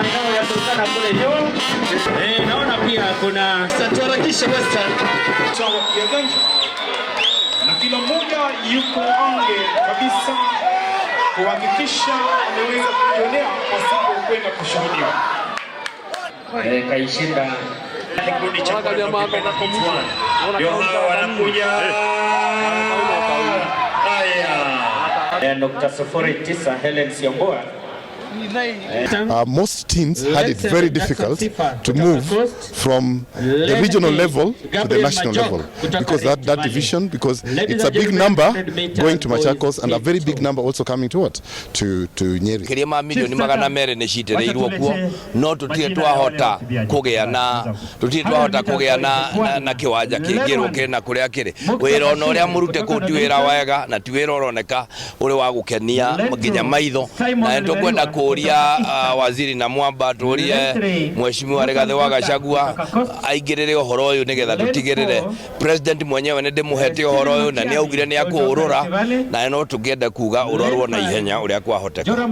maeneo ya Turkana kule juu. Naona pia kuna tuharakishe Western sawa kiaganja. Na kila mmoja yuko ange kabisa kuhakikisha ameweza kujionea pasipo kwenda kushuhudia. Kaishinda kikundi cha kwanza ndio hawa wanakuja. Haya. Nukta 09 Helen Siomboa. Most teams had it very difficult to move from the regional level to the national level because that division, because it's a big number going to Machakos and a very big number also coming to what? To Nyeri. Kirima milioni magana mere ne citereirwo kuo no tutire twahota kugea na kiwanja kingirwo kena kuria kiri wira ona uria murute ku ti wira wega na ti wira uroneka uri wa gukenia nginya maitho na ntukwenda kuria waziri na mwamba turie mheshimiwa Rigathi wa Gachagua aingirire uhoro uyu nigetha tutigirire president mwenyewe ni ndimuhete uhoro uyu na ni augire ni akuurura na no tungienda kuga urorwo na ihenya uria kwahoteka.